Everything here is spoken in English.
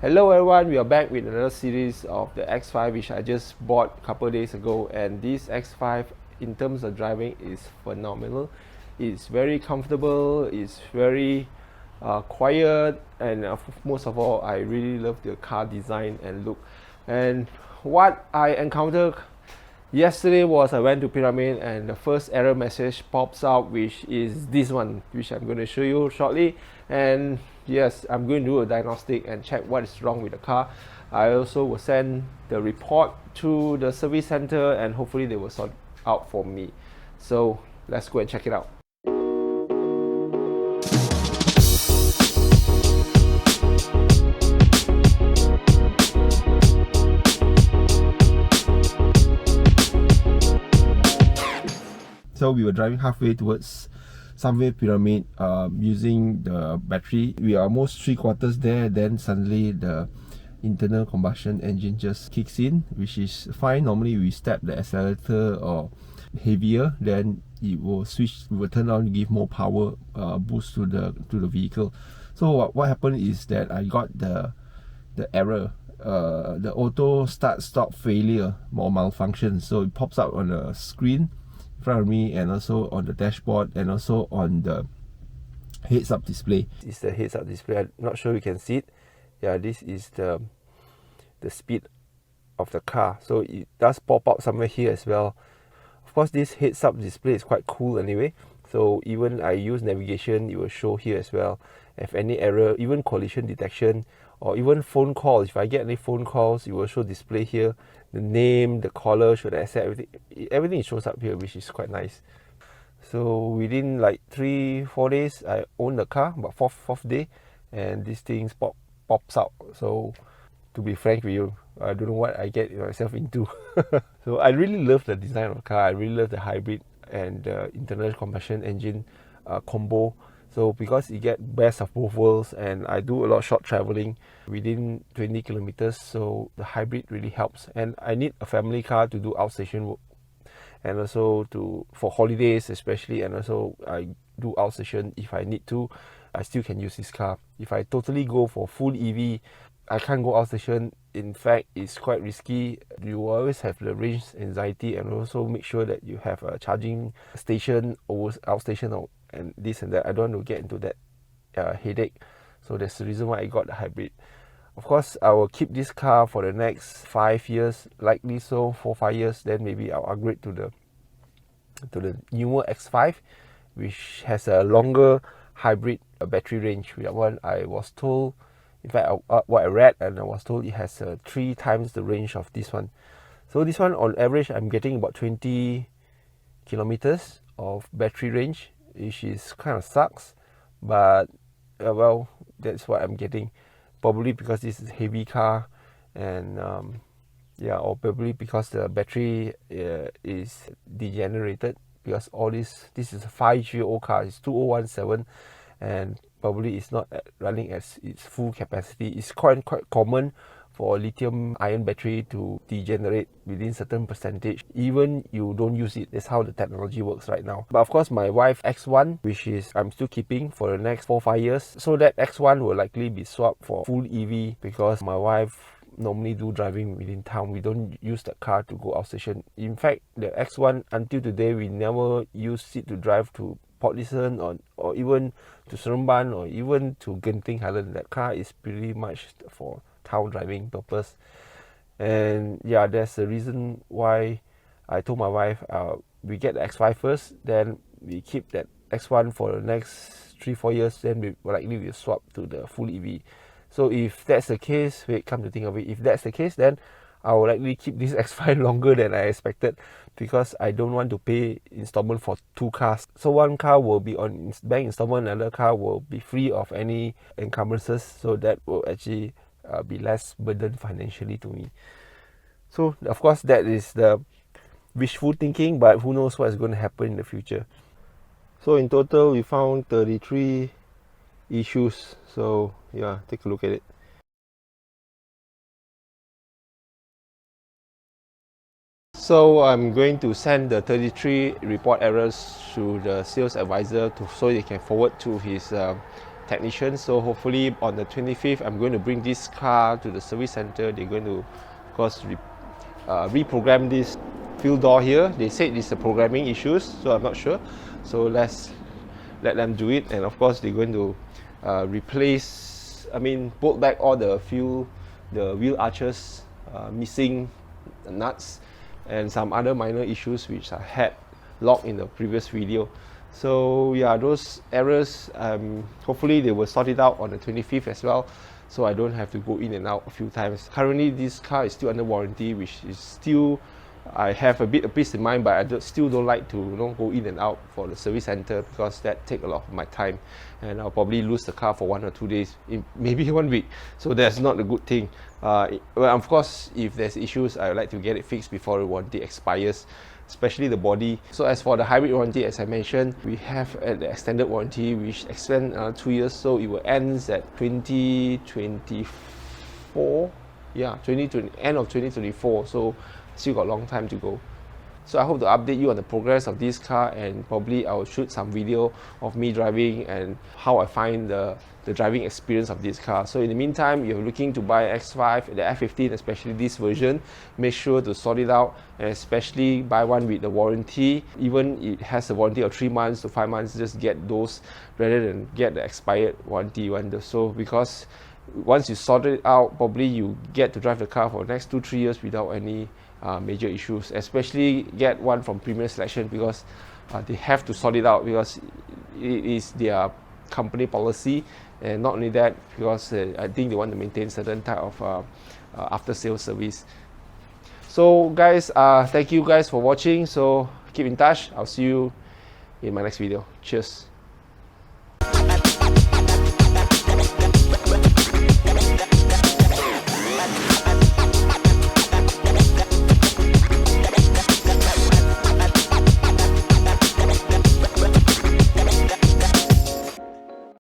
Hello everyone, we are back with another series of the X5 which I just bought a couple of days ago, and this X5 in terms of driving is phenomenal. It's very comfortable, it's very quiet, and most of all I really love the car design and look. And what I encountered yesterday was I went to Pyramid and the first error message pops out, which is this one, which I'm going to show you shortly. And yes, I'm going to do a diagnostic and check what is wrong with the car. I also will send the report to the service center and hopefully they will sort out for me. So let's go and check it out. So we were driving halfway towards Sunway Pyramid using the battery. We are almost 3/4 there, then suddenly the internal combustion engine just kicks in, which is fine. Normally we step the accelerator or heavier, then it will switch, it will turn on to give more power boost to the vehicle. So what happened is that I got the error, the auto start stop failure or malfunction. So it pops up on the screen in front of me, and also on the dashboard, and also on the heads-up display. This is the heads-up display. I'm not sure you can see it. Yeah, this is the speed of the car. So it does pop up somewhere here as well. Of course, this heads-up display is quite cool anyway. So even I use navigation, it will show here as well. If any error, even collision detection, or even phone calls. If I get any phone calls, it will show display here. The name, the caller, should I accept, everything shows up here, which is quite nice. So within like 3-4 days, I own the car, but fourth day, and this thing pops out. So to be frank with you, I don't know what I get myself into. So I really love the design of the car. I really love the hybrid and the internal combustion engine combo. So because you get best of both worlds, and I do a lot of short traveling within 20 kilometers, so the hybrid really helps. And I need a family car to do outstation work, and also for holidays especially, and also I do outstation if I need to. I still can use this car. If I totally go for full EV, I can't go outstation. In fact, it's quite risky. You always have the range anxiety, and also make sure that you have a charging station or outstation and this and that. I don't want to get into that headache. So that's the reason why I got the hybrid. Of course, I will keep this car for the next 5 years, likely so, 4-5 years. Then maybe I'll upgrade to the newer X5, which has a longer hybrid battery range. That one I was told, in fact, what I read, and I was told it has 3 times the range of this one. So this one, on average, I'm getting about 20 kilometers of battery range, which is kind of sucks, but well, that's what I'm getting. Probably because this is a heavy car, and yeah, or probably because the battery is degenerated, because all this is a 5-year-old car. It's 2017, and probably it's not running at its full capacity. It's quite common for a lithium ion battery to degenerate within certain percentage, even you don't use it. That's how the technology works right now. But of course, my wife X1, which is I'm still keeping for the next 4-5 years, so that X1 will likely be swapped for full EV, because my wife normally do driving within town. We don't use the car to go outstation. In fact, the X1 until today, we never use it to drive to Port Dickson or even to Seremban or even to Genting Highland. That car is pretty much for town driving purpose. And yeah, that's the reason why I told my wife, we get the X5 first, then we keep that X1 for the next 3-4 years, then we likely will swap to the full EV. So if that's the case, come to think of it, if that's the case, then I will likely keep this X5 longer than I expected, because I don't want to pay installment for 2 cars. So one car will be on bank installment, another car will be free of any encumbrances, so that will actually be less burden financially to me. So of course, that is the wishful thinking, but who knows what is going to happen in the future. So in total, we found 33 issues. So yeah, take a look at it. So I'm going to send the 33 report errors to the sales advisor so they can forward to his technician. So hopefully on the 25th, I'm going to bring this car to the service center. They're going to, of course, reprogram this fuel door here. They said it's a programming issues, so I'm not sure. So let's let them do it. And of course, they're going to bolt back all the wheel arches, missing nuts, and some other minor issues which I had logged in the previous video. So yeah, those errors, hopefully they will sort it out on the 25th as well, so I don't have to go in and out a few times. Currently this car is still under warranty, which is still, I have a bit of peace of mind, but I still don't like to go in and out for the service center, because that takes a lot of my time, and I'll probably lose the car for 1 or 2 days, maybe 1 week. So that's not a good thing. Well, of course, if there's issues, I would like to get it fixed before the warranty expires, especially the body. So as for the hybrid warranty, as I mentioned, we have the extended warranty, which extends 2 years, so it will end at 2024. Yeah, end of 2024. So still got a long time to go. So I hope to update you on the progress of this car, and probably I will shoot some video of me driving and how I find the driving experience of this car. So in the meantime, if you're looking to buy X5, the F15, especially this version, make sure to sort it out, and especially buy one with the warranty. Even it has a warranty of 3 months to 5 months, just get those rather than get the expired warranty one. So because once you sort it out, probably you get to drive the car for the next 2-3 years without any major issues. Especially get one from Premium Selection, because they have to sort it out, because it is their company policy. And not only that, because I think they want to maintain certain type of after sales service. So guys, thank you guys for watching. So keep in touch. I'll see you in my next video. Cheers.